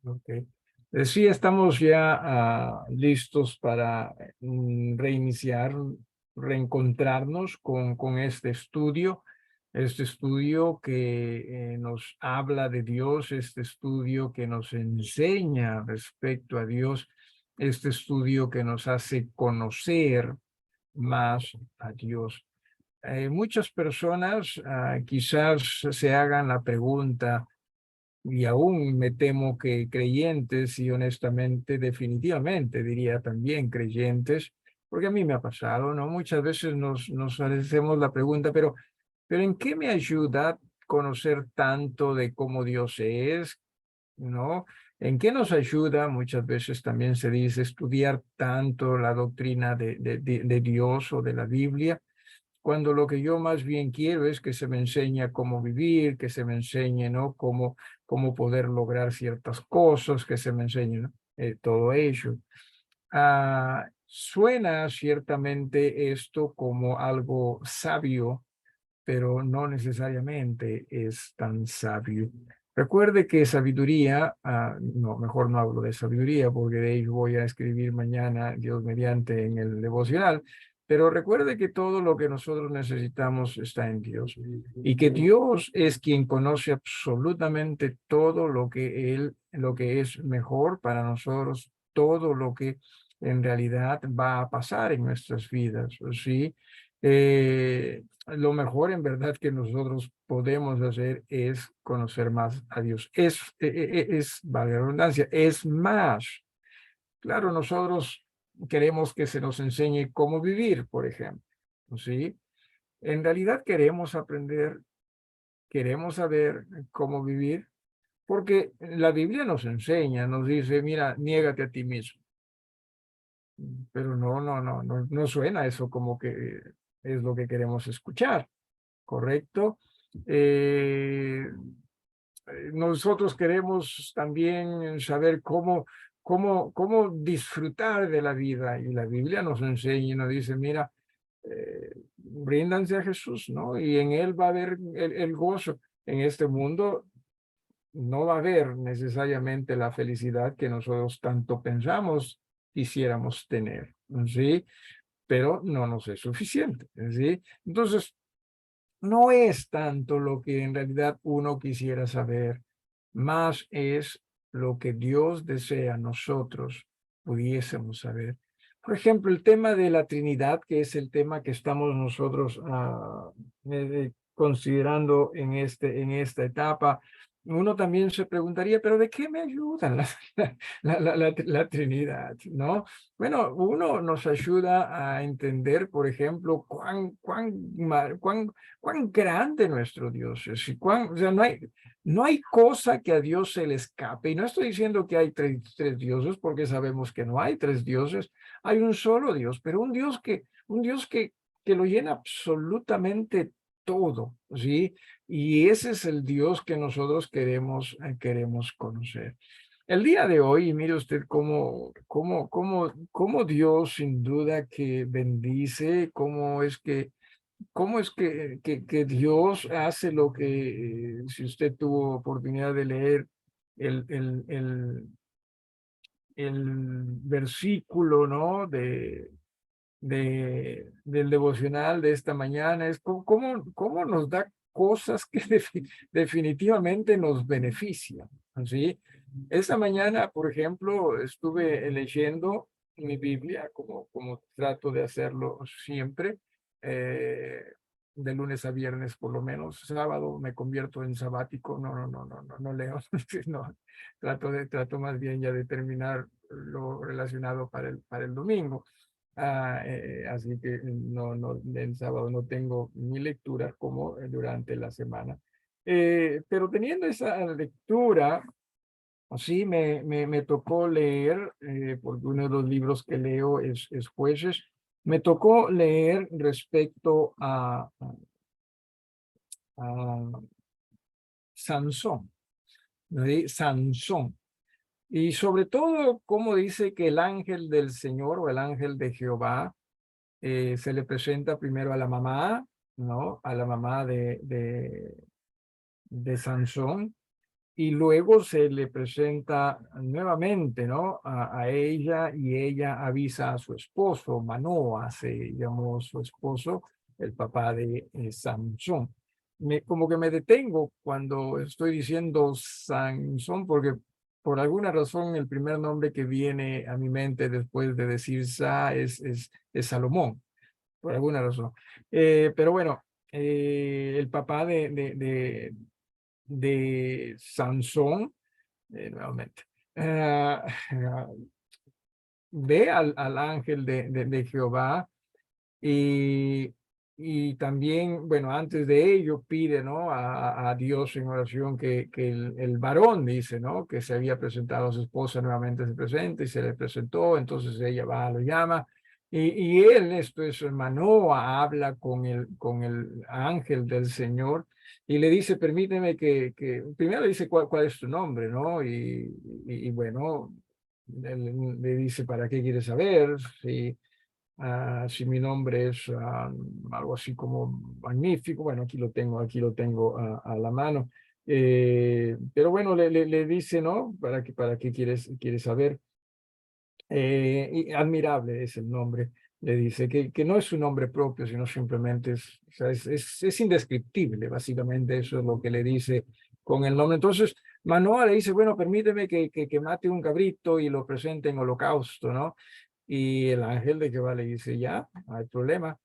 Ok. Sí, estamos ya listos para reiniciar, reencontrarnos con este estudio que nos habla de Dios, este estudio que nos enseña respecto a Dios, este estudio que nos hace conocer más a Dios. Muchas personas quizás se hagan la pregunta, y aún me temo que creyentes y honestamente, definitivamente diría también creyentes, porque a mí me ha pasado, ¿no? Muchas veces nos hacemos la pregunta, pero ¿en qué me ayuda conocer tanto de cómo Dios es, ¿no? ¿En qué nos ayuda? Muchas veces también se dice estudiar tanto la doctrina de Dios o de la Biblia, cuando lo que yo más bien quiero es que se me enseñe cómo vivir, que se me enseñe, ¿no? Cómo poder lograr ciertas cosas, que se me enseñe, ¿no? Todo ello. Suena ciertamente esto como algo sabio, pero no necesariamente es tan sabio. Recuerde que sabiduría, no, mejor no hablo de sabiduría porque de ello voy a escribir mañana, Dios mediante, en el devocional, pero recuerde que todo lo que nosotros necesitamos está en Dios y que Dios es quien conoce absolutamente todo lo que es mejor para nosotros, todo lo que en realidad va a pasar en nuestras vidas, ¿sí? Lo mejor en verdad que nosotros podemos hacer es conocer más a Dios. Vale la redundancia, es más. Claro, nosotros queremos que se nos enseñe cómo vivir, por ejemplo, ¿sí? En realidad queremos aprender, queremos saber cómo vivir, porque la Biblia nos enseña, nos dice, mira, niégate a ti mismo. Pero no suena eso como que es lo que queremos escuchar. ¿Correcto? Eh, Nosotros queremos también saber cómo disfrutar de la vida y la Biblia nos enseña y nos dice, mira, bríndanse a Jesús, ¿no? Y en Él va a haber el gozo. En este mundo no va a haber necesariamente la felicidad que nosotros tanto pensamos quisiéramos tener, ¿sí? Pero no nos es suficiente, ¿sí? Entonces, no es tanto lo que en realidad uno quisiera saber, más es lo que Dios desea nosotros pudiésemos saber. Por ejemplo, el tema de la Trinidad, que es el tema que estamos nosotros considerando en esta etapa, uno también se preguntaría, pero ¿de qué me ayuda la Trinidad? ¿No? Bueno, uno nos ayuda a entender, por ejemplo, cuán grande nuestro Dios es y o sea, no hay cosa que a Dios se le escape. Y no estoy diciendo que hay tres dioses, porque sabemos que no hay tres dioses, hay un solo Dios, pero un Dios que lo llena absolutamente todo, ¿sí? Y ese es el Dios que nosotros queremos conocer. El día de hoy, mire usted cómo Dios sin duda que bendice, cómo es que Dios hace lo que, si usted tuvo oportunidad de leer el, el, el, el versículo, ¿no? Del devocional de esta mañana, es cómo nos da cosas que definitivamente nos benefician, ¿sí? Esta mañana, por ejemplo, estuve leyendo mi Biblia, como trato de hacerlo siempre, eh, de lunes a viernes por lo menos. Sábado me convierto en sabático, no leo, no, trato más bien ya de terminar lo relacionado para el domingo. Así que el sábado no tengo ni lectura como durante la semana. Pero teniendo esa lectura, sí me tocó leer, porque uno de los libros que leo es Jueces, me tocó leer respecto a Sansón, ¿sí? Sansón. Y sobre todo, como dice que el ángel del Señor o el ángel de Jehová se le presenta primero a la mamá, ¿no? A la mamá de Sansón, y luego se le presenta nuevamente, ¿no? A ella, y ella avisa a su esposo, Manoa se llamó su esposo, el papá de Sansón. Como que me detengo cuando estoy diciendo Sansón, porque por alguna razón el primer nombre que viene a mi mente después de decir Sa es Salomón, por alguna razón. Pero bueno, el papá de Sansón, nuevamente, ve al ángel de Jehová, y, y también, bueno, antes de ello pide, ¿no? A Dios en oración que el varón dice, ¿no? Que se había presentado a su esposa, nuevamente se presenta y se le presentó, entonces ella va, lo llama. Y él, esto es Manoa, habla con el ángel del Señor y le dice, permíteme primero le dice cuál es tu nombre, ¿no? Y bueno, él le dice, ¿para qué quieres saber? Si mi nombre es algo así como magnífico, bueno, aquí lo tengo a la mano. Pero bueno, le dice, ¿no? ¿Para qué quieres saber? Y admirable es el nombre, le dice, que no es su nombre propio, sino simplemente o sea, es indescriptible, básicamente eso es lo que le dice con el nombre. Entonces, Manoa le dice, bueno, permíteme que mate un cabrito y lo presente en holocausto, ¿no? Y el ángel de Jehová le dice, ya, no hay problema.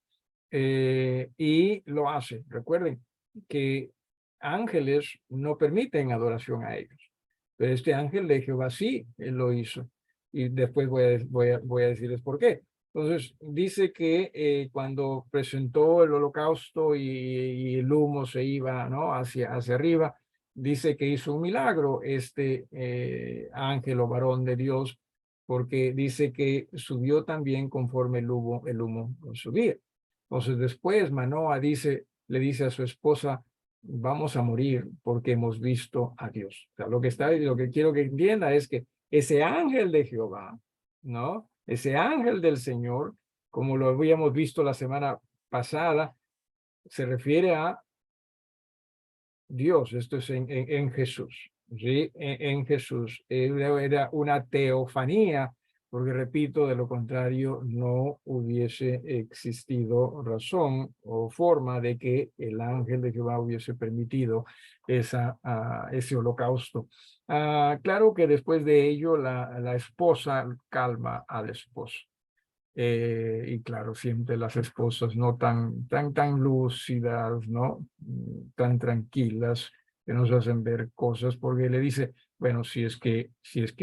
Y lo hace. Recuerden que ángeles no permiten adoración a ellos, pero este ángel de Jehová sí, él lo hizo. Y después voy a decirles por qué. Entonces, dice que cuando presentó el holocausto y el humo se iba, ¿no? hacia arriba, dice que hizo un milagro este ángel o varón de Dios, porque dice que subió también conforme el humo subía. Entonces después Manoa le dice a su esposa, vamos a morir porque hemos visto a Dios. O sea, lo que quiero que entienda es que ese ángel de Jehová, ¿no? Ese ángel del Señor, como lo habíamos visto la semana pasada, se refiere a Dios, esto es en Jesús, ¿sí? En Jesús. Era una teofanía, porque repito, de lo contrario no hubiese existido razón o forma de que el ángel de Jehová hubiese permitido ese holocausto. Claro que después de ello la esposa calma al esposo. Y claro, siempre las esposas no tan lúcidas, ¿no? Tan tranquilas, que nos hacen ver cosas, porque le dice, bueno, si es que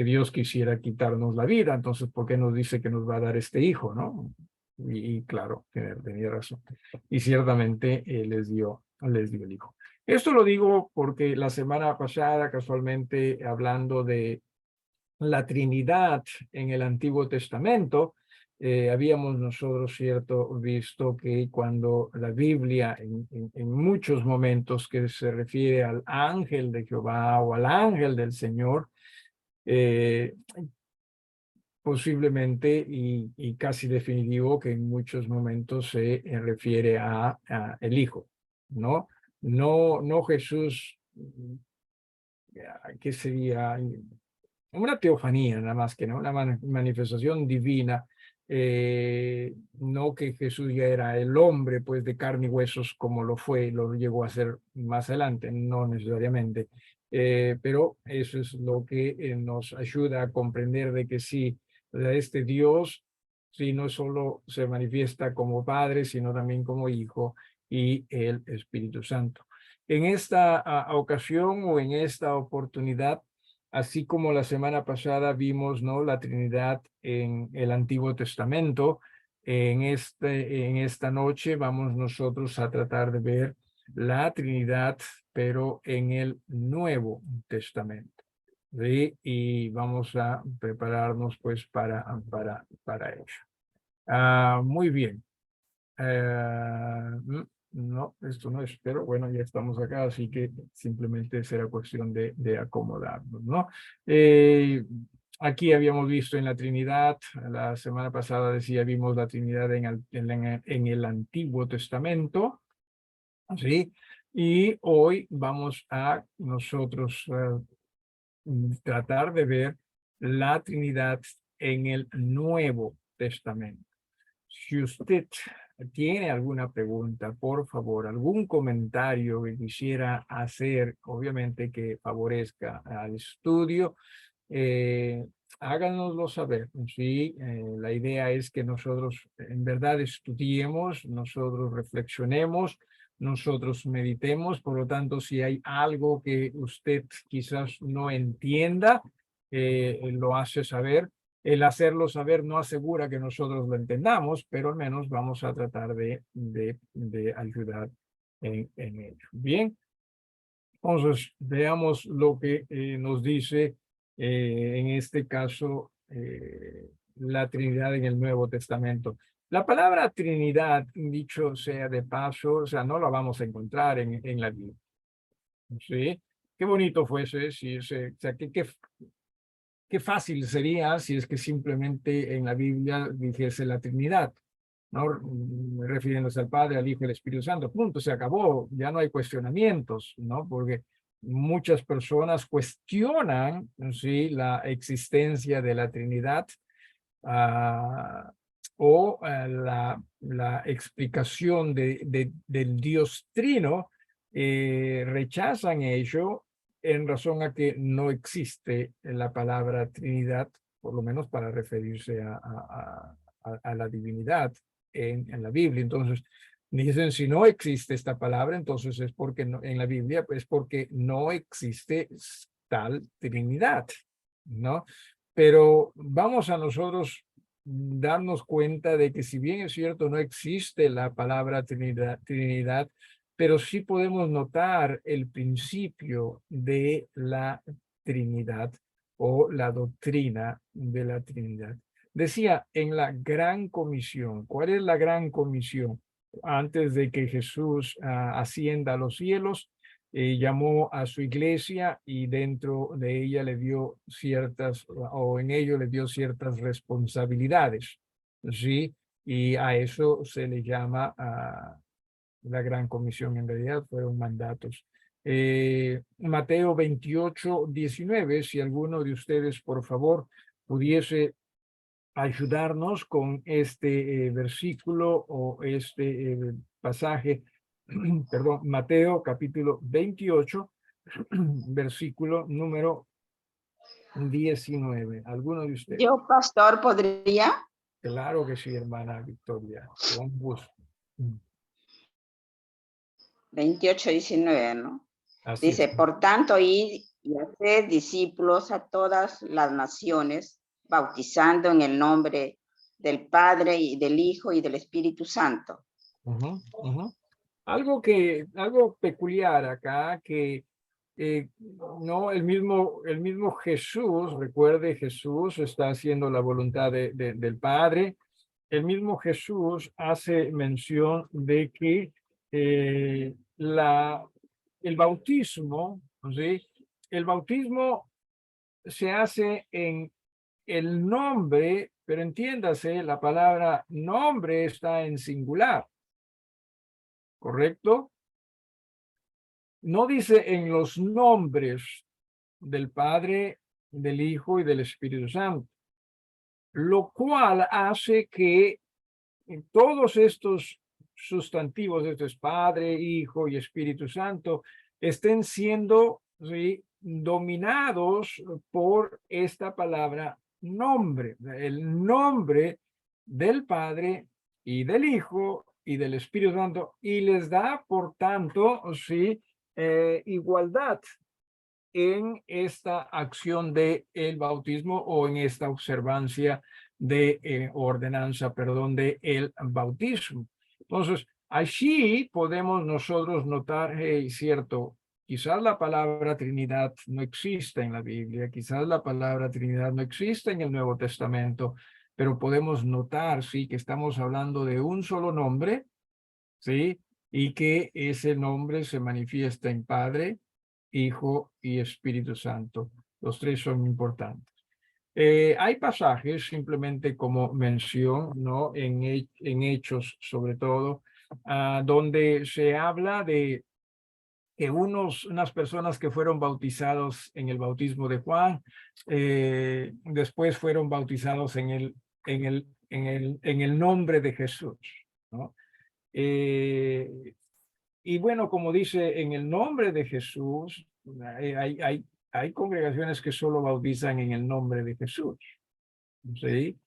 Dios quisiera quitarnos la vida, entonces, ¿por qué nos dice que nos va a dar este hijo, no? Y claro, tenía razón. Y ciertamente les dio el hijo. Esto lo digo porque la semana pasada, casualmente, hablando de la Trinidad en el Antiguo Testamento, habíamos nosotros, cierto, visto que cuando la Biblia en muchos momentos que se refiere al ángel de Jehová o al ángel del Señor, eh, posiblemente y casi definitivo que en muchos momentos se refiere a el Hijo, ¿no? No Jesús, ¿qué sería? Una teofanía nada más que, ¿no? Una manifestación divina, no que Jesús ya era el hombre pues de carne y huesos como lo llegó a ser más adelante, no necesariamente, pero eso es lo que nos ayuda a comprender de que sí, este Dios sí no solo se manifiesta como Padre, sino también como Hijo y el Espíritu Santo. En esta ocasión o en esta oportunidad, así como la semana pasada vimos, ¿no? La Trinidad en el Antiguo Testamento, en esta noche vamos nosotros a tratar de ver la Trinidad, pero en el Nuevo Testamento. ¿Sí? Y vamos a prepararnos pues para ello. Muy bien. No, esto no es, pero bueno, ya estamos acá, así que simplemente será cuestión de acomodarnos, ¿no? Eh, Aquí habíamos visto en la Trinidad, la semana pasada decía, vimos la Trinidad en el Antiguo Testamento, ¿sí? Y hoy vamos a nosotros tratar de ver la Trinidad en el Nuevo Testamento. Si usted tiene alguna pregunta, por favor, algún comentario que quisiera hacer, obviamente que favorezca al estudio, háganoslo saber. Sí, la idea es que nosotros en verdad estudiemos, nosotros reflexionemos, nosotros meditemos. Por lo tanto, si hay algo que usted quizás no entienda, lo hace saber. El hacerlo saber no asegura que nosotros lo entendamos, pero al menos vamos a tratar de ayudar en ello. Bien, entonces veamos lo que nos dice en este caso la Trinidad en el Nuevo Testamento. La palabra Trinidad, dicho sea de paso, o sea, no la vamos a encontrar en la Biblia. ¿Sí? Qué bonito fuese, si, o sea, qué fácil sería si es que simplemente en la Biblia dijese la Trinidad, ¿no? Refiriéndose al Padre, al Hijo y al Espíritu Santo. Punto, se acabó, ya no hay cuestionamientos, ¿no? Porque muchas personas cuestionan, ¿sí?, la existencia de la Trinidad la explicación del Dios Trino, rechazan ello en razón a que no existe la palabra Trinidad, por lo menos para referirse a la divinidad en la Biblia. Entonces, dicen, si no existe esta palabra, entonces es porque no, en la Biblia, es porque no existe tal Trinidad, ¿no? Pero vamos a nosotros darnos cuenta de que si bien es cierto, no existe la palabra Trinidad, pero sí podemos notar el principio de la Trinidad o la doctrina de la Trinidad. Decía en la Gran Comisión. ¿Cuál es la Gran Comisión? Antes de que Jesús ascienda a los cielos, llamó a su iglesia y dentro de ella le dio ciertas, o en ello le dio ciertas responsabilidades, ¿sí? Y a eso se le llama la Gran Comisión. En realidad fueron mandatos. Mateo 28:19, si alguno de ustedes, por favor, pudiese ayudarnos con este versículo o este pasaje, perdón, Mateo capítulo 28, versículo número 19. ¿Alguno de ustedes? Yo, pastor, podría. Claro que sí, hermana Victoria, con gusto. 28:19, ¿no? Así Dice, es. por tanto, id y haced discípulos a todas las naciones, bautizando en el nombre del Padre y del Hijo y del Espíritu Santo. Algo peculiar acá que no el mismo Jesús, recuerde, Jesús está haciendo la voluntad del Padre. El mismo Jesús hace mención de que el bautismo, ¿sí?, el bautismo se hace en el nombre, pero entiéndase, la palabra nombre está en singular, ¿correcto? No dice en los nombres del Padre, del Hijo y del Espíritu Santo, lo cual hace que en todos estos sustantivos, esto es Padre, Hijo y Espíritu Santo, estén siendo, ¿sí?, dominados por esta palabra nombre, el nombre del Padre y del Hijo y del Espíritu Santo, y les da, por tanto, sí, igualdad en esta acción de el bautismo o en esta observancia de ordenanza, perdón, de el bautismo. Entonces, allí podemos nosotros notar, hey, cierto, quizás la palabra Trinidad no existe en la Biblia, quizás la palabra Trinidad no existe en el Nuevo Testamento, pero podemos notar, sí, que estamos hablando de un solo nombre, sí, y que ese nombre se manifiesta en Padre, Hijo y Espíritu Santo. Los tres son importantes. Hay pasajes, simplemente como mención, ¿no?, en Hechos sobre todo, donde se habla de que unas personas que fueron bautizados en el bautismo de Juan, después fueron bautizados en el nombre de Jesús, ¿no? Y bueno, como dice, en el nombre de Jesús, hay congregaciones que solo bautizan en el nombre de Jesús, ¿sí?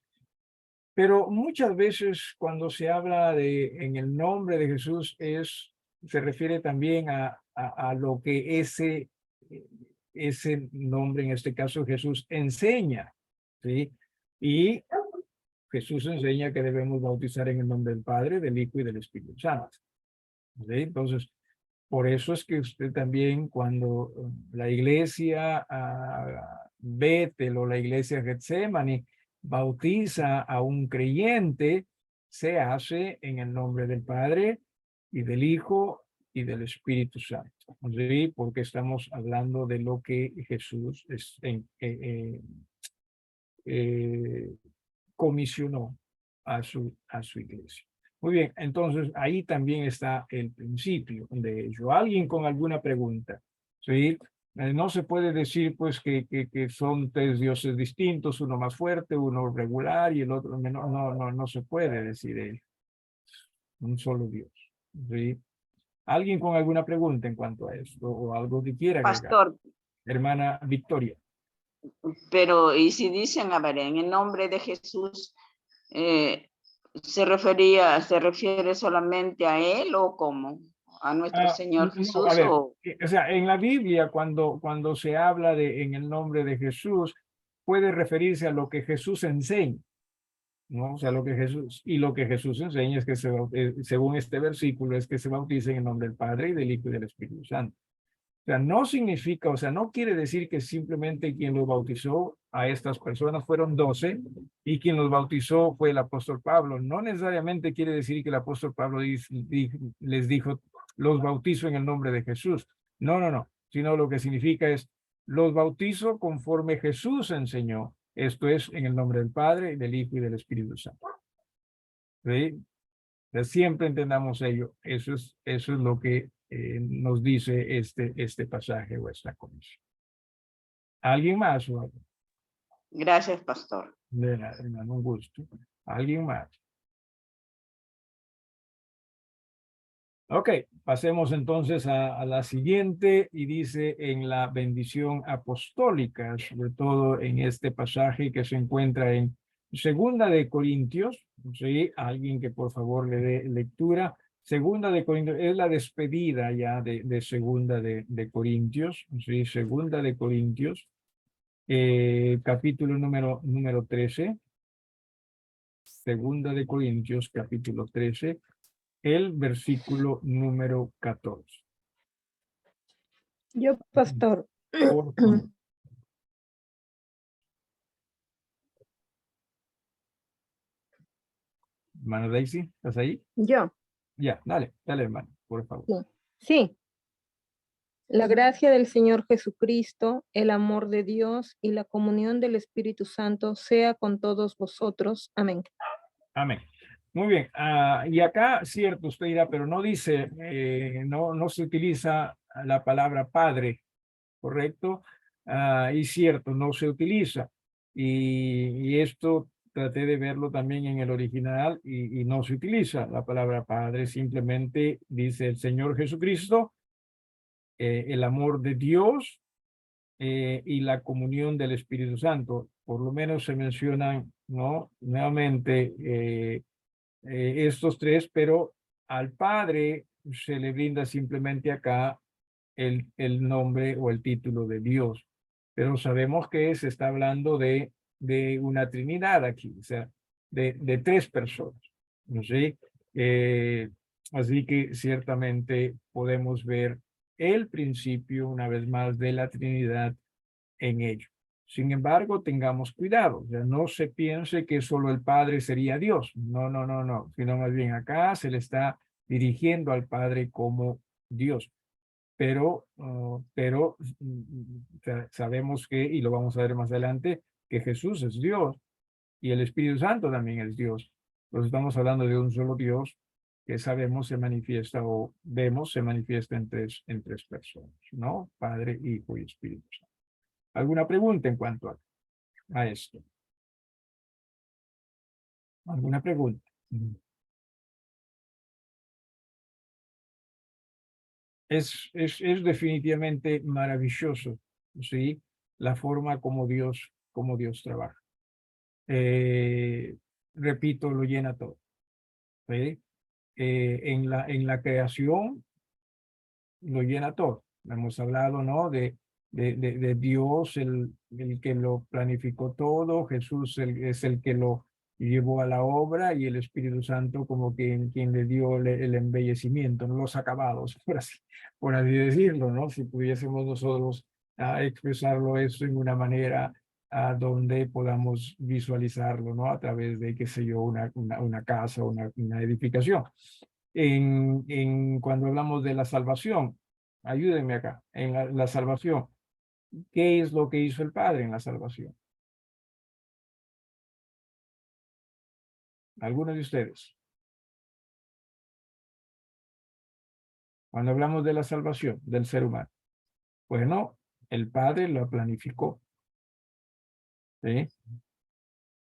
Pero muchas veces cuando se habla de en el nombre de Jesús se refiere también a lo que ese nombre, en este caso Jesús, enseña, ¿sí? Y Jesús enseña que debemos bautizar en el nombre del Padre, del Hijo y del Espíritu Santo, ¿sí? Entonces, por eso es que usted también cuando la iglesia Bethel o la iglesia Getsemaní bautiza a un creyente, se hace en el nombre del Padre y del Hijo y del Espíritu Santo, ¿sí? Porque estamos hablando de lo que Jesús comisionó a su iglesia. Muy bien, entonces ahí también está el principio de ello. ¿Alguien con alguna pregunta? ¿Sí? No se puede decir pues que son tres dioses distintos, uno más fuerte, uno regular y el otro menor. No se puede decir ello. Un solo Dios. ¿Sí? ¿Alguien con alguna pregunta en cuanto a esto o algo que quiera agregar? Pastor, Hermana Victoria. pero y si dicen, a ver, en el nombre de Jesús, se refiere solamente a él o cómo? ¿A nuestro Señor No, a Jesús ver, o? o sea, en la Biblia cuando se habla de en el nombre de Jesús, puede referirse a lo que Jesús enseña, ¿no? O sea, lo que Jesús enseña es que según este versículo, es que se bautice en el nombre del Padre y del Hijo y del Espíritu Santo. O sea, no significa, o sea, no quiere decir que simplemente quien los bautizó a estas personas fueron 12 y quien los bautizó fue el apóstol Pablo. No necesariamente quiere decir que el apóstol Pablo les dijo, los bautizo en el nombre de Jesús. No, sino lo que significa es, los bautizo conforme Jesús enseñó. Esto es en el nombre del Padre, del Hijo y del Espíritu Santo. ¿Sí? Siempre entendamos ello. Eso es lo que nos dice este pasaje o esta comisión. ¿Alguien más? Gracias, pastor. De nada, hermano, un gusto. ¿Alguien más? Ok, pasemos entonces a la siguiente y dice en la bendición apostólica, sobre todo en este pasaje que se encuentra en Segunda de Corintios, ¿sí? Alguien que por favor le dé lectura. Segunda de Corintios, es la despedida ya de Segunda de Corintios, ¿sí? Segunda de Corintios, capítulo número 13. Segunda de Corintios, capítulo 13, el versículo número 14. Yo, pastor. Por favor. Hermano Daisy, ¿estás ahí? Yo. Ya, dale, hermano, por favor. Sí. La gracia del Señor Jesucristo, el amor de Dios y la comunión del Espíritu Santo sea con todos vosotros. Amén. Amén. Muy bien. Y acá, cierto, usted dirá, pero no dice, no se utiliza la palabra padre, ¿correcto? Y cierto, no se utiliza. Y esto traté de verlo también en el original y no se utiliza la palabra padre, simplemente dice el Señor Jesucristo, el amor de Dios y la comunión del Espíritu Santo. Por lo menos se mencionan, ¿no? Nuevamente estos tres, pero al Padre se le brinda simplemente acá el nombre o el título de Dios. Pero sabemos que se está hablando de una Trinidad aquí, o sea, de tres personas, ¿no sé? Así que ciertamente podemos ver el principio, una vez más, de la Trinidad en ello. Sin embargo, tengamos cuidado, o sea, no se piense que solo el Padre sería Dios. No, sino más bien acá se le está dirigiendo al Padre como Dios. Pero sabemos que, y lo vamos a ver más adelante, que Jesús es Dios y el Espíritu Santo también es Dios. Entonces estamos hablando de un solo Dios que sabemos se manifiesta o vemos se manifiesta en tres personas, ¿no? Padre, Hijo y Espíritu Santo. ¿Alguna pregunta en cuanto a esto? ¿Alguna pregunta? Es definitivamente maravilloso, ¿sí? La forma como Dios trabaja. Repito, lo llena todo, ¿sí? En la creación lo llena todo. Hemos hablado, ¿no? De Dios, el que lo planificó todo, Jesús es el que lo llevó a la obra y el Espíritu Santo como quien le dio el embellecimiento, ¿no? Los acabados, por así decirlo, ¿no? Si pudiésemos nosotros expresarlo eso en una manera donde podamos visualizarlo, ¿no? A través de, qué sé yo, una casa, una edificación. Cuando hablamos de la salvación, ayúdenme acá, en la salvación, ¿qué es lo que hizo el Padre en la salvación? Algunos de ustedes. Cuando hablamos de la salvación del ser humano, pues no, el Padre lo planificó, ¿sí?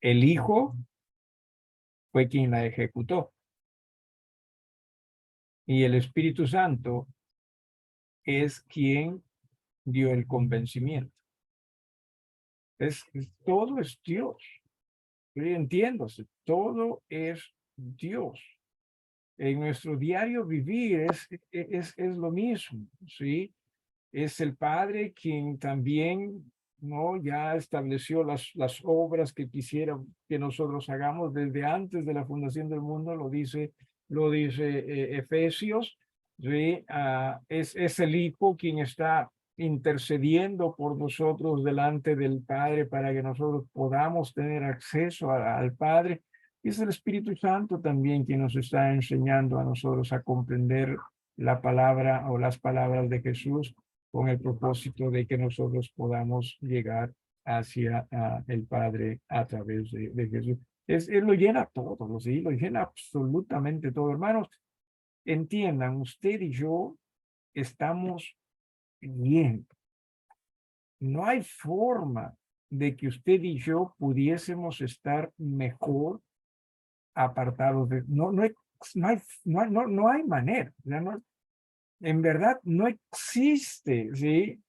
El Hijo fue quien la ejecutó. Y el Espíritu Santo es quien dio el convencimiento. Todo es Dios. Entiéndase, todo es Dios. En nuestro diario vivir es lo mismo, ¿sí? Es el Padre quien también, ¿no? Ya estableció las obras que quisiera que nosotros hagamos desde antes de la fundación del mundo, lo dice Efesios, ¿sí? Es el Hijo quien está intercediendo por nosotros delante del Padre para que nosotros podamos tener acceso al Padre. Y es el Espíritu Santo también quien nos está enseñando a nosotros a comprender la palabra o las palabras de Jesús con el propósito de que nosotros podamos llegar hacia el Padre a través de Jesús. Él lo llena todo, ¿sí? Lo llena absolutamente todo. Hermanos, entiendan, usted y yo estamos bien. No hay forma de que usted y yo pudiésemos estar mejor apartados de... No hay manera. En verdad, no existe, ¿sí?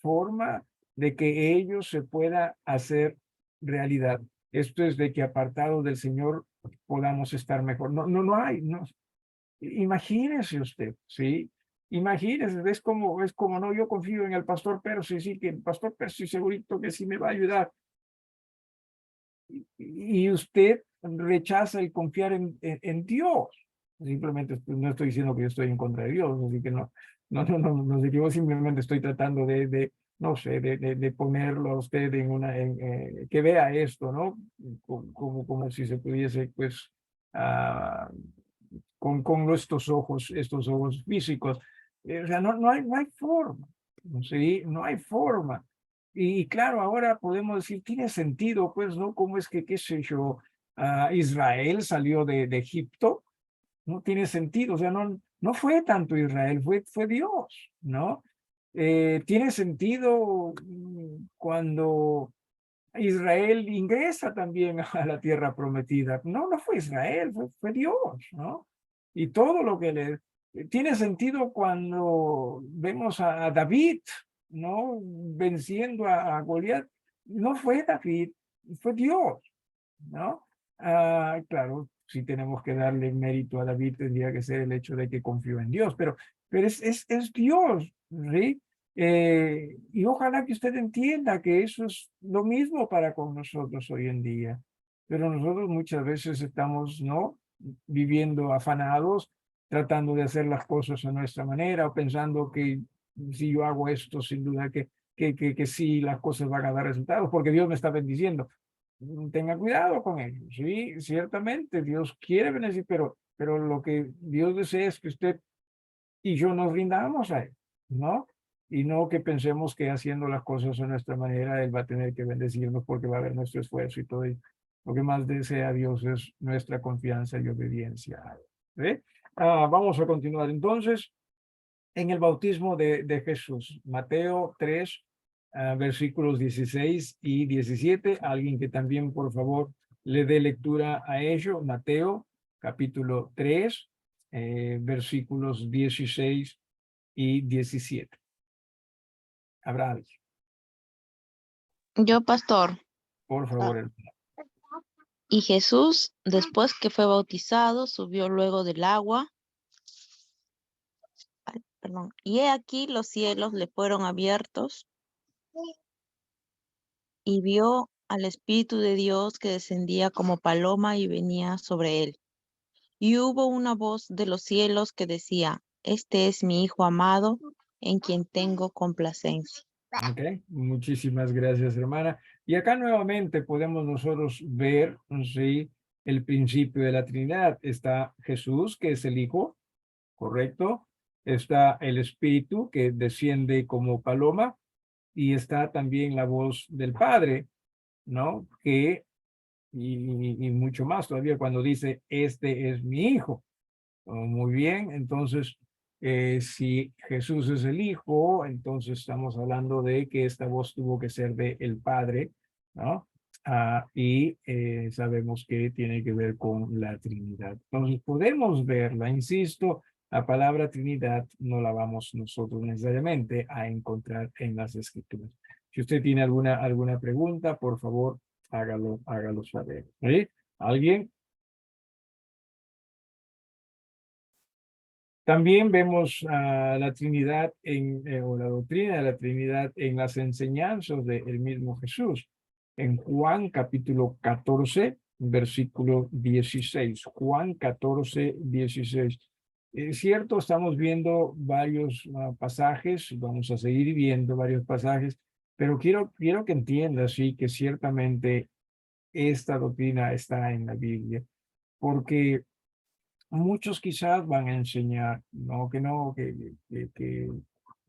Forma de que ello se pueda hacer realidad. Esto es de que apartados del Señor podamos estar mejor. No hay, no. Imagínese usted, ¿sí? Imagínese, es como, no, yo confío en el pastor Percy, sí, que el pastor Percy segurito que sí me va a ayudar. Y usted rechaza el confiar en Dios. Simplemente no estoy diciendo que yo estoy en contra de Dios, así que no sé, yo simplemente estoy tratando no sé, de ponerlo a usted que vea esto, ¿no? Como si se pudiese, pues, con estos ojos físicos. O sea, no hay forma, ¿sí? No hay forma. Y claro, ahora podemos decir, tiene sentido, pues, ¿no? ¿Cómo es que, qué sé yo, Israel salió de Egipto? No tiene sentido, o sea, no fue tanto Israel, fue Dios, ¿no? Tiene sentido cuando Israel ingresa también a la tierra prometida. No fue Israel, fue Dios, ¿no? Y todo lo que tiene sentido cuando vemos a David, ¿no? Venciendo a Goliat. No fue David, fue Dios, ¿no? Claro, si tenemos que darle mérito a David, tendría que ser el hecho de que confió en Dios, pero es Dios, ¿sí? Y ojalá que usted entienda que eso es lo mismo para con nosotros hoy en día. Pero nosotros muchas veces estamos, ¿no? Viviendo afanados, tratando de hacer las cosas a nuestra manera, o pensando que si yo hago esto, sin duda que sí, las cosas van a dar resultados, porque Dios me está bendiciendo. Tenga cuidado con ello, sí, ciertamente Dios quiere bendecir, pero lo que Dios desea es que usted y yo nos rindamos a Él, ¿no? Y no que pensemos que haciendo las cosas a nuestra manera, Él va a tener que bendecirnos porque va a haber nuestro esfuerzo y todo. Lo que más desea Dios es nuestra confianza y obediencia a Él. ¿Sí? Vamos a continuar entonces en el bautismo de Jesús. Mateo 3, versículos 16 y 17. Alguien que también, por favor, le dé lectura a ello. Mateo, capítulo 3, versículos 16 y 17. ¿Habrá alguien? Yo, pastor. Por favor. Y Jesús, después que fue bautizado, subió luego del agua. Perdón. Y he aquí los cielos le fueron abiertos y vio al Espíritu de Dios que descendía como paloma y venía sobre él. Y hubo una voz de los cielos que decía: Este es mi Hijo amado, en quien tengo complacencia. Ok, muchísimas gracias, hermana. Y acá nuevamente podemos nosotros ver, ¿sí?, el principio de la Trinidad. Está Jesús, que es el Hijo, ¿correcto? Está el Espíritu, que desciende como paloma, y está también la voz del Padre, ¿no? Y mucho más todavía cuando dice, este es mi Hijo. Muy bien, entonces, si Jesús es el Hijo, entonces estamos hablando de que esta voz tuvo que ser de el Padre, ¿no? Y sabemos que tiene que ver con la Trinidad. Entonces, podemos verla, insisto, la palabra Trinidad no la vamos nosotros necesariamente a encontrar en las Escrituras. Si usted tiene alguna pregunta, por favor, hágalo saber. ¿Sí? ¿Alguien? También vemos la Trinidad o la doctrina de la Trinidad en las enseñanzas del mismo Jesús. En Juan capítulo 14, versículo 16. Juan 14, 16. Es cierto, estamos viendo varios pasajes, vamos a seguir viendo varios pasajes, pero quiero que entiendas, sí, que ciertamente esta doctrina está en la Biblia, porque muchos quizás van a enseñar, no, que no, que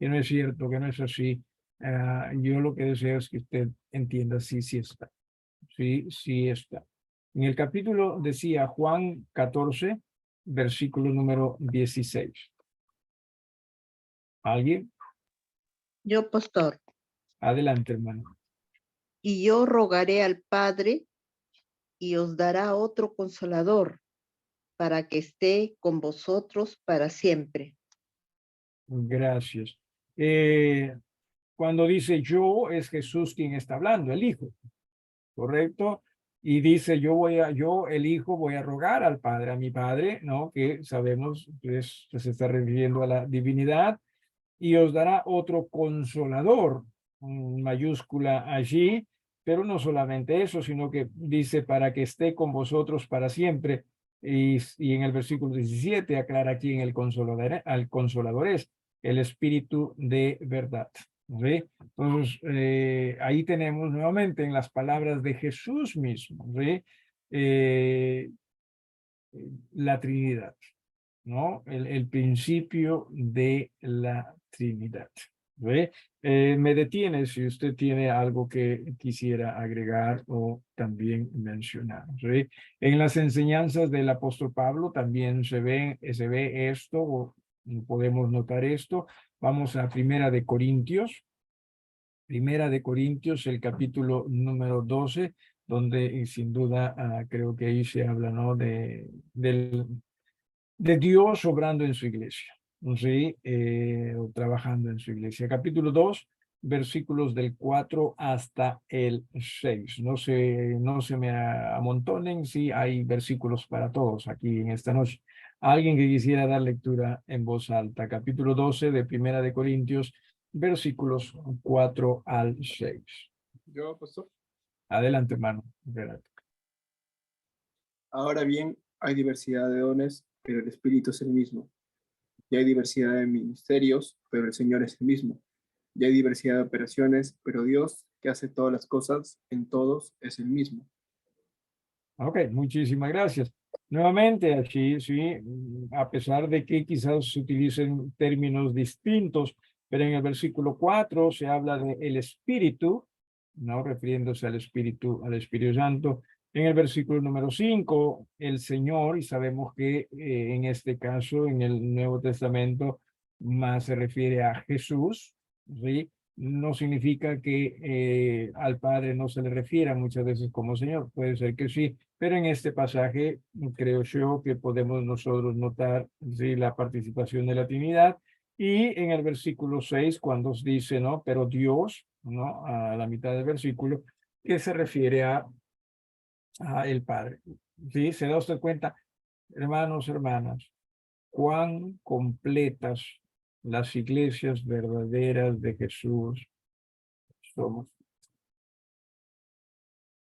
no es cierto, que no es así. Yo lo que deseo es que usted entienda, sí, sí está. Sí, sí está. En el capítulo decía Juan 14, versículo número 16. ¿Alguien? Yo, pastor. Adelante, hermano. Y yo rogaré al Padre y os dará otro consolador para que esté con vosotros para siempre. Gracias. Cuando dice yo, es Jesús quien está hablando, el Hijo, ¿correcto? Y dice, yo, el Hijo, voy a rogar al Padre, a mi Padre, ¿no? Que sabemos, pues, se está refiriendo a la divinidad, y os dará otro consolador, mayúscula allí, pero no solamente eso, sino que dice para que esté con vosotros para siempre. Y en el versículo 17 aclara quién el consolador, al consolador es el Espíritu de verdad. ¿Sí? Entonces, ahí tenemos nuevamente en las palabras de Jesús mismo, ¿sí? La Trinidad, ¿no? El principio de la Trinidad. ¿Ve? Me detiene si usted tiene algo que quisiera agregar o también mencionar. ¿Sí? En las enseñanzas del apóstol Pablo también se ve esto, o podemos notar esto. Vamos a Primera de Corintios, el capítulo número 12, donde sin duda creo que ahí se habla, ¿no?, de Dios obrando en su iglesia, ¿sí? O trabajando en su iglesia. Capítulo 2, versículos del 4 hasta el 6. No se me amontonen, sí, hay versículos para todos aquí en esta noche. Alguien que quisiera dar lectura en voz alta. Capítulo 12 de Primera de Corintios, versículos 4 al 6. Yo, pastor. Adelante, hermano. Adelante. Ahora bien, hay diversidad de dones, pero el Espíritu es el mismo. Y hay diversidad de ministerios, pero el Señor es el mismo. Y hay diversidad de operaciones, pero Dios, que hace todas las cosas en todos, es el mismo. Ok, muchísimas gracias. Nuevamente, aquí sí, a pesar de que quizás se utilicen términos distintos, pero en el versículo 4 se habla de el Espíritu, no refiriéndose al Espíritu Santo, En el versículo número 5, el Señor, y sabemos que en este caso, en el Nuevo Testamento, más se refiere a Jesús, ¿sí? No significa que al Padre no se le refiera muchas veces como Señor, puede ser que sí, pero en este pasaje creo yo que podemos nosotros notar, ¿sí?, la participación de la Trinidad. Y en el versículo 6, cuando dice, ¿no? Pero Dios, ¿no? A la mitad del versículo, que se refiere a el Padre. ¿Sí? ¿Se da usted cuenta, hermanos, hermanas, cuán completas las iglesias verdaderas de Jesús somos?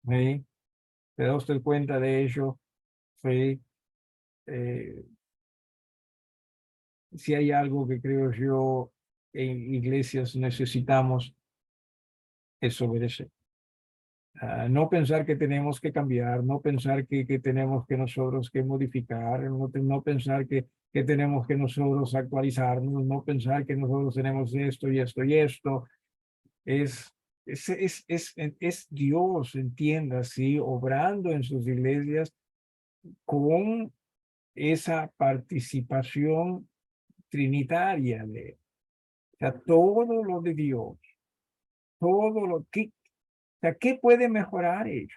¿Sí? ¿Se da usted cuenta de ello? ¿Sí? Si hay algo que creo yo en iglesias necesitamos, es obedecer. No pensar que tenemos que cambiar, no pensar que tenemos que nosotros que modificar, no pensar que tenemos que nosotros actualizarnos, no pensar que nosotros tenemos esto y esto y esto. Es Dios, entienda, sí, obrando en sus iglesias con esa participación trinitaria de, o sea, todo lo de Dios, todo lo que, o sea, ¿qué puede mejorar ello?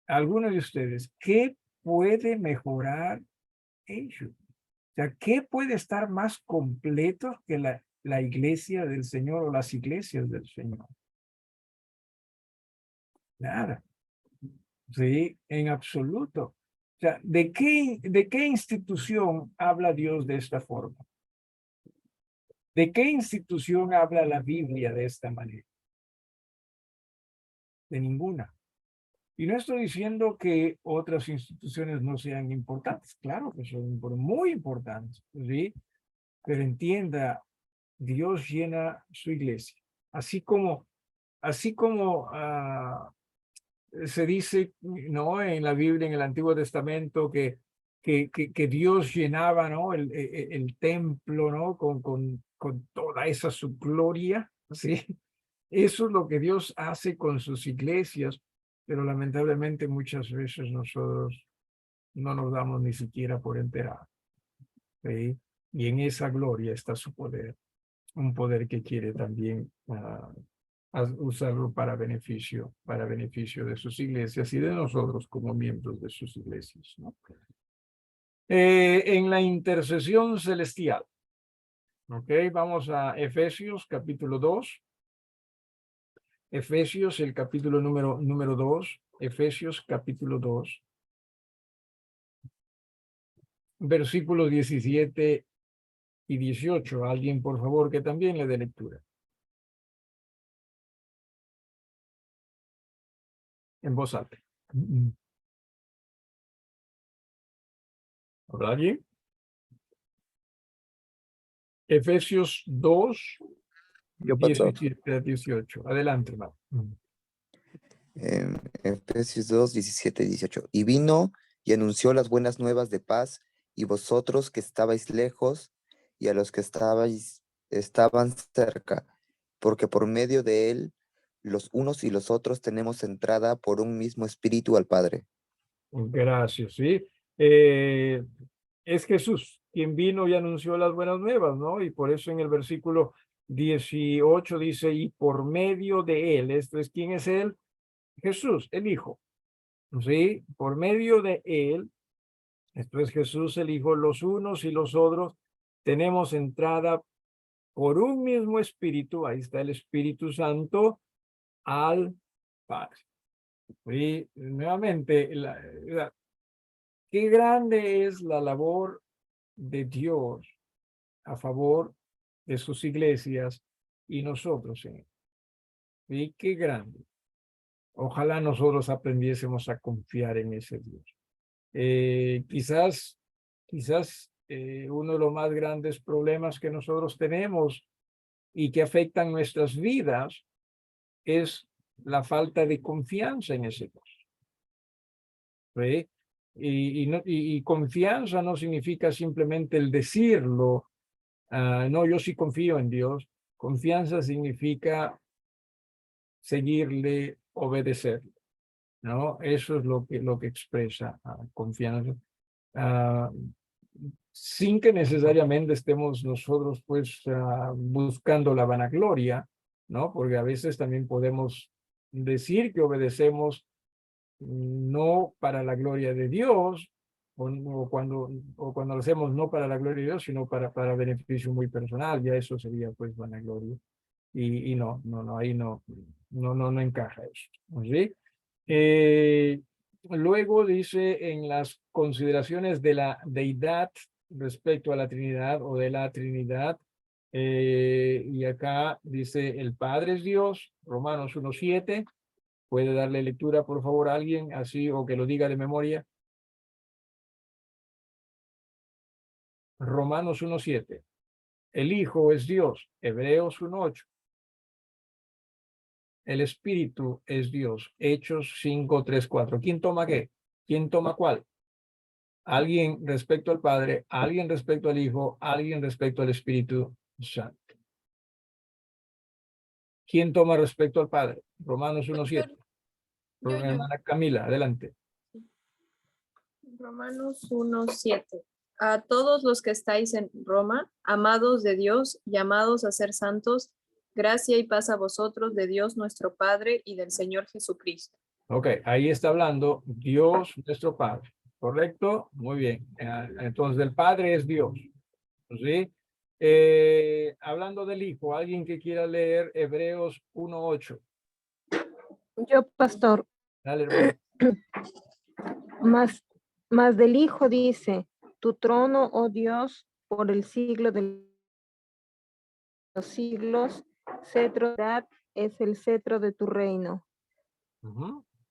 Algunos de ustedes, ¿qué puede mejorar ello? O sea, ¿qué puede estar más completo que la iglesia del Señor o las iglesias del Señor? Nada. Sí, en absoluto. O sea, ¿de qué institución habla Dios de esta forma? ¿De qué institución habla la Biblia de esta manera? De ninguna. Y no estoy diciendo que otras instituciones no sean importantes, claro que son muy importantes, ¿sí? Pero entienda, Dios llena su iglesia. Así como se dice, ¿no?, en la Biblia, en el Antiguo Testamento, que Dios llenaba, ¿no?, el templo, ¿no?, con toda esa su gloria, ¿sí? Eso es lo que Dios hace con sus iglesias, pero lamentablemente muchas veces nosotros no nos damos ni siquiera por enterar, ¿sí? Y en esa gloria está su poder, un poder que quiere también usarlo para beneficio de sus iglesias y de nosotros como miembros de sus iglesias, ¿no? En la intercesión celestial, ¿ok? Vamos a Efesios capítulo 2. Efesios, el capítulo número 2, Efesios capítulo 2, versículos 17 y 18. Alguien, por favor, que también le dé lectura. En voz alta. ¿Habrá alguien? Efesios 2, Yo, pastor. 17 a 18. Adelante, hermano. Efesios 2, 17 y 18. Y vino y anunció las buenas nuevas de paz, y vosotros que estabais lejos, y a los que estaban cerca, porque por medio de él, los unos y los otros tenemos entrada por un mismo espíritu al Padre. Gracias, sí. Es Jesús quien vino y anunció las buenas nuevas, ¿no? Y por eso en el versículo 18 dice, y por medio de él, esto es, ¿quién es él? Jesús, el Hijo, ¿sí? Por medio de él, esto es Jesús el Hijo, los unos y los otros tenemos entrada por un mismo espíritu, ahí está el Espíritu Santo, al Padre. Y nuevamente, qué grande es la labor de Dios a favor de sus iglesias y nosotros en él. Y qué grande. Ojalá nosotros aprendiésemos a confiar en ese Dios. Quizás uno de los más grandes problemas que nosotros tenemos y que afectan nuestras vidas es la falta de confianza en ese Dios. ¿Sí? Y confianza no significa simplemente el decirlo, no, yo sí confío en Dios. Confianza significa seguirle, obedecerle, ¿no? Eso es lo que expresa confianza. Sin que necesariamente estemos nosotros pues buscando la vanagloria, ¿no? Porque a veces también podemos decir que obedecemos no para la gloria de Dios, o cuando lo hacemos no para la gloria de Dios, sino para beneficio muy personal, ya eso sería pues vanagloria. Y no, ahí no encaja eso, ¿sí? Luego dice en las consideraciones de la deidad respecto a la Trinidad o de la Trinidad, y acá dice el Padre es Dios, Romanos 1:7. ¿Puede darle lectura, por favor, a alguien así o que lo diga de memoria? Romanos 1:7. El Hijo es Dios, Hebreos 1:8. El Espíritu es Dios, Hechos 5:3-4. ¿Quién toma qué? ¿Quién toma cuál? Alguien respecto al Padre, alguien respecto al Hijo, alguien respecto al Espíritu Santo. ¿Quién toma respecto al Padre? Romanos 1:7. Hermana Camila, adelante. Romanos 1:7. A todos los que estáis en Roma, amados de Dios, llamados a ser santos, gracia y paz a vosotros de Dios nuestro Padre y del Señor Jesucristo. Ok, ahí está hablando Dios nuestro Padre, ¿correcto? Muy bien. Entonces el Padre es Dios, ¿sí? Hablando del Hijo, alguien que quiera leer Hebreos 1:8. Yo, pastor. Dale, hermano. Más del Hijo dice, tu trono, oh Dios, por el siglo de los siglos, cetro de edad es el cetro de tu reino.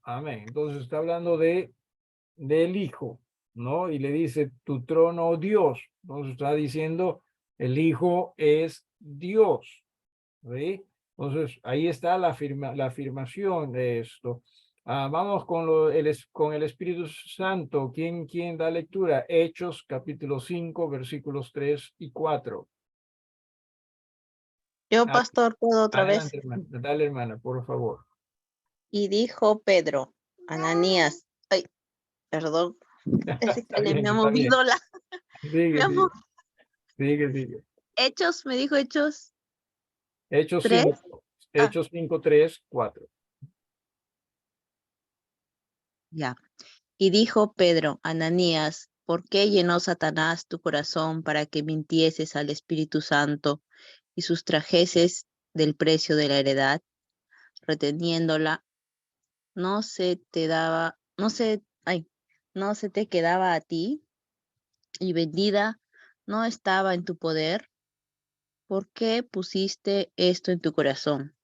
Amén. Entonces está hablando del Hijo, ¿no? Y le dice, tu trono, oh Dios. Entonces está diciendo, el Hijo es Dios, ¿sí? Entonces ahí está la afirmación de esto. Vamos con el Espíritu Santo. ¿Quién da lectura? Hechos capítulo 5, versículos 3 y 4. Yo, pastor, puedo otra vez. Adelante, hermana. Dale, hermana, por favor. Y dijo Pedro, Ananías, ay, perdón, es que Está me bien, ha está bien. movido la, Sigue, me ha sigue. Hechos, me dijo Hechos Hechos 3. 5, Hechos 5, 3, 4. Ya. Y dijo Pedro, Ananías, ¿por qué llenó Satanás tu corazón para que mintieses al Espíritu Santo y sustrajeses del precio de la heredad, reteniéndola? No se te quedaba a ti, y vendida no estaba en tu poder. ¿Por qué pusiste esto en tu corazón?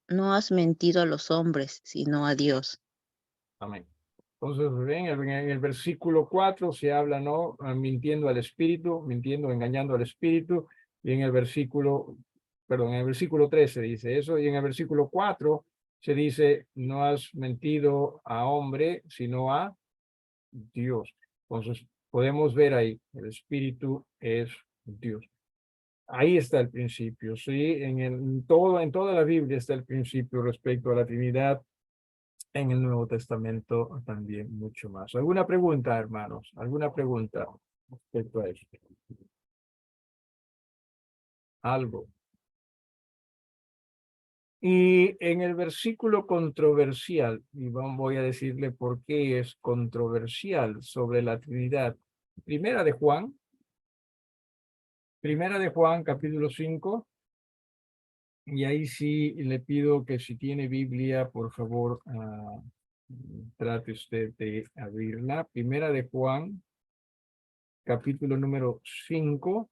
No has mentido a los hombres, sino a Dios. Amén. Entonces, ven, en el versículo 4 se habla, ¿no? Mintiendo al Espíritu, engañando al Espíritu. Y en el versículo 3 se dice eso. Y en el versículo 4 se dice, no has mentido a hombre, sino a Dios. Entonces, podemos ver ahí, el Espíritu es Dios. Ahí está el principio, ¿sí? En toda la Biblia está el principio respecto a la Trinidad. En el Nuevo Testamento también mucho más. ¿Alguna pregunta, hermanos? ¿Alguna pregunta respecto a esto? Algo. Y en el versículo controversial, y voy a decirle por qué es controversial sobre la Trinidad. Primera de Juan, capítulo 5. Y ahí sí le pido que si tiene Biblia, por favor, trate usted de abrirla. Primera de Juan, capítulo número 5.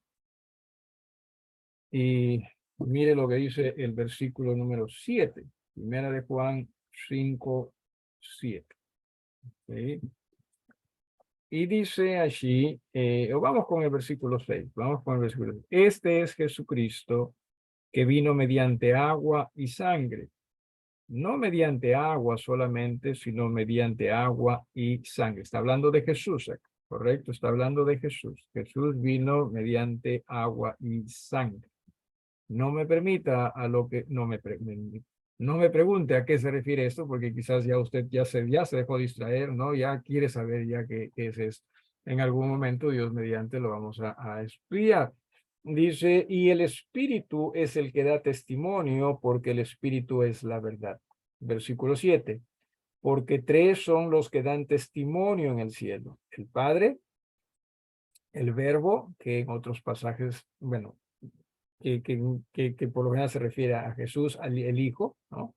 Y mire lo que dice el versículo número 7. Primera de Juan 5, 7. ¿Sí? Y dice allí, vamos con el versículo 6. Vamos con el versículo 6. Este es Jesucristo que vino mediante agua y sangre. No mediante agua solamente, sino mediante agua y sangre. Está hablando de Jesús, ¿correcto? Está hablando de Jesús. Jesús vino mediante agua y sangre. No me permita a lo que no me No me pregunte a qué se refiere esto, porque quizás ya usted ya se dejó distraer, ¿no? Ya quiere saber ya qué es esto. En algún momento, Dios mediante, lo vamos a estudiar. Dice, y el Espíritu es el que da testimonio, porque el Espíritu es la verdad. Versículo 7. Porque 3 son los que dan testimonio en el cielo: el Padre, el Verbo, que en otros pasajes, bueno, que por lo general se refiere a Jesús, el Hijo, ¿no?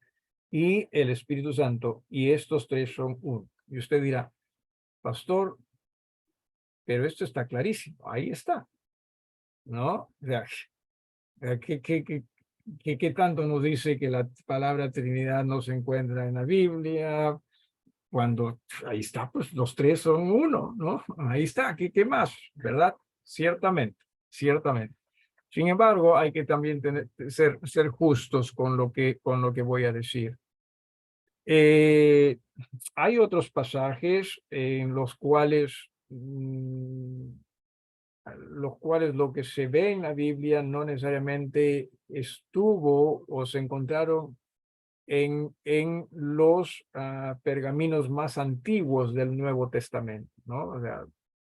Y el Espíritu Santo, y estos 3 son uno. Y usted dirá, pastor, pero esto está clarísimo, ahí está, ¿no? O sea, ¿qué tanto nos dice que la palabra Trinidad no se encuentra en la Biblia? Cuando ahí está, pues los 3 son uno, ¿no? Ahí está, ¿qué más? ¿Verdad? Ciertamente, ciertamente. Sin embargo, hay que también ser justos con lo que voy a decir. Hay otros pasajes en los cuales lo que se ve en la Biblia no necesariamente estuvo o se encontraron en los pergaminos más antiguos del Nuevo Testamento, ¿no? O sea,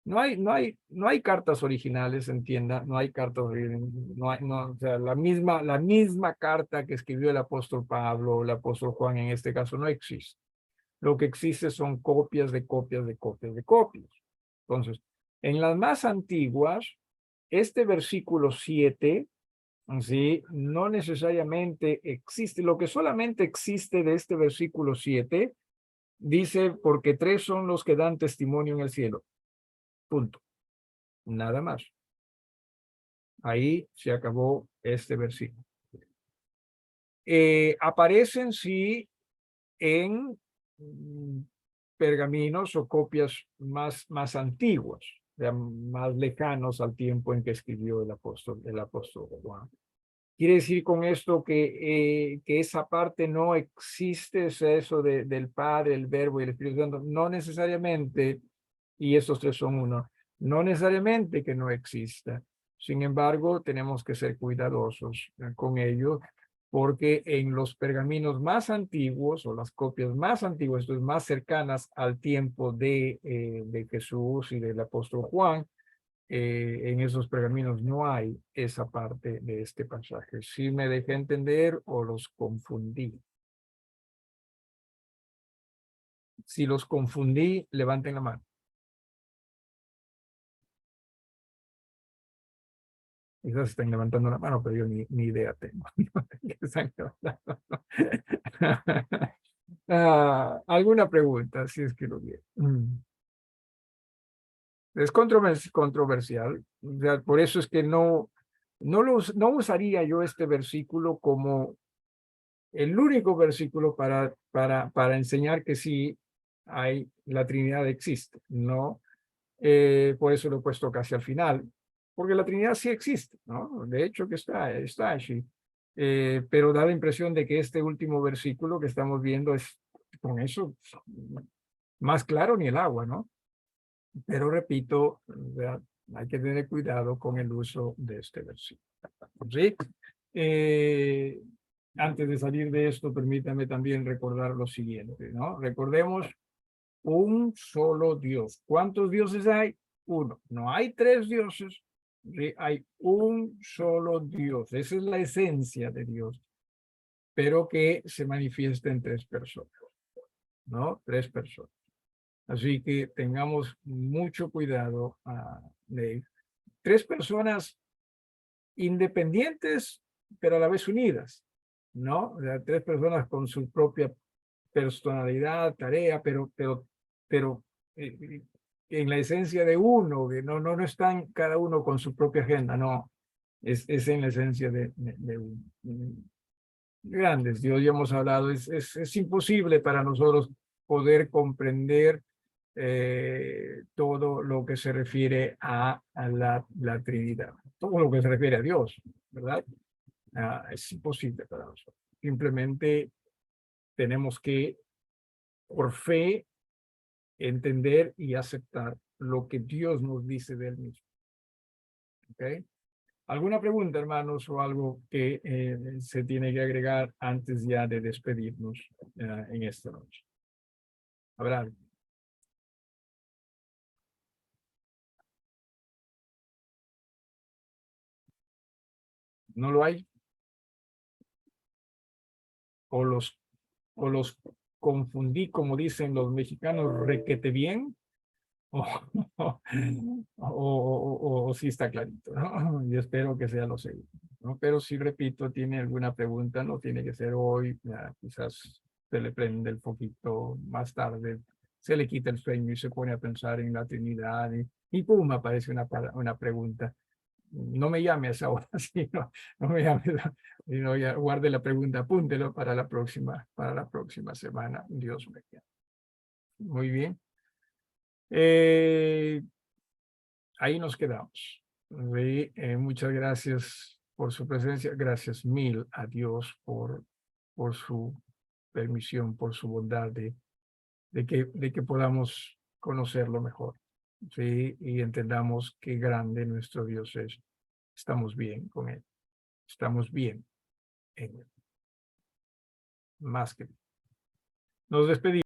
no hay cartas originales, entienda, no hay cartas originales, o sea, la misma carta que escribió el apóstol Pablo o el apóstol Juan en este caso no existe. Lo que existe son copias de copias de copias de copias. Entonces, en las más antiguas, este versículo 7, ¿sí?, no necesariamente existe. Lo que solamente existe de este versículo 7, dice, porque 3 son los que dan testimonio en el cielo. Punto. Nada más. Ahí se acabó este versículo. Aparecen, sí, en pergaminos o copias más antiguas, más lejanos al tiempo en que escribió el apóstol Juan. Quiere decir con esto que esa parte no existe, es eso del Padre, el Verbo y el Espíritu Santo, no necesariamente, y estos 3 son uno, no necesariamente que no exista. Sin embargo, tenemos que ser cuidadosos con ello, porque en los pergaminos más antiguos o las copias más antiguas, esto es más cercanas al tiempo de Jesús y del apóstol Juan, en esos pergaminos no hay esa parte de este pasaje. ¿Sí me dejé entender o los confundí? Si los confundí, levanten la mano. Quizás están levantando la mano, pero yo ni idea tengo. ¿Alguna pregunta? Si es que lo vi. Es controversial. O sea, por eso es que no usaría yo este versículo como el único versículo para enseñar que sí la Trinidad existe. No, por eso lo he puesto casi al final, porque la Trinidad sí existe, ¿no? De hecho que está allí. Pero da la impresión de que este último versículo que estamos viendo es con eso más claro ni el agua, ¿no? Pero repito, ¿verdad?, hay que tener cuidado con el uso de este versículo. ¿Sí? Antes de salir de esto, permítame también recordar lo siguiente, ¿no? Recordemos un solo Dios. ¿Cuántos dioses hay? Uno. No hay 3 dioses, ¿sí? Hay un solo Dios. Esa es la esencia de Dios, pero que se manifiesta en 3 personas, ¿no? 3 personas. Así que tengamos mucho cuidado de 3 personas independientes, pero a la vez unidas, ¿no? O sea, 3 personas con su propia personalidad, tarea, pero en la esencia de uno, que no están cada uno con su propia agenda, no, es en la esencia de uno. Grandes, Dios, ya hemos hablado, es imposible para nosotros poder comprender todo lo que se refiere a la Trinidad, todo lo que se refiere a Dios, ¿verdad? Es imposible para nosotros. Simplemente tenemos que, por fe, entender y aceptar lo que Dios nos dice de él mismo. ¿Ok? ¿Alguna pregunta, hermanos, o algo que se tiene que agregar antes ya de despedirnos en esta noche? ¿Habrá algo? ¿No lo hay? ¿O los confundí, como dicen los mexicanos, requete bien? O sí está clarito, ¿no? Yo espero que sea lo segundo, ¿no? Pero si, repito, tiene alguna pregunta, no tiene que ser hoy, ya, quizás se le prende el foquito más tarde, se le quita el sueño y se pone a pensar en la Trinidad y pum, aparece una pregunta. No me llames ahora, sí, no me llames, sino ya guarde la pregunta, apúntelo para la próxima semana, Dios mediante. Muy bien. Ahí nos quedamos. Sí, muchas gracias por su presencia. Gracias mil a Dios por su permisión, por su bondad de que podamos conocerlo mejor. Sí, y entendamos qué grande nuestro Dios es. Estamos bien con Él. Estamos bien en Él. Más que bien. Nos despedimos.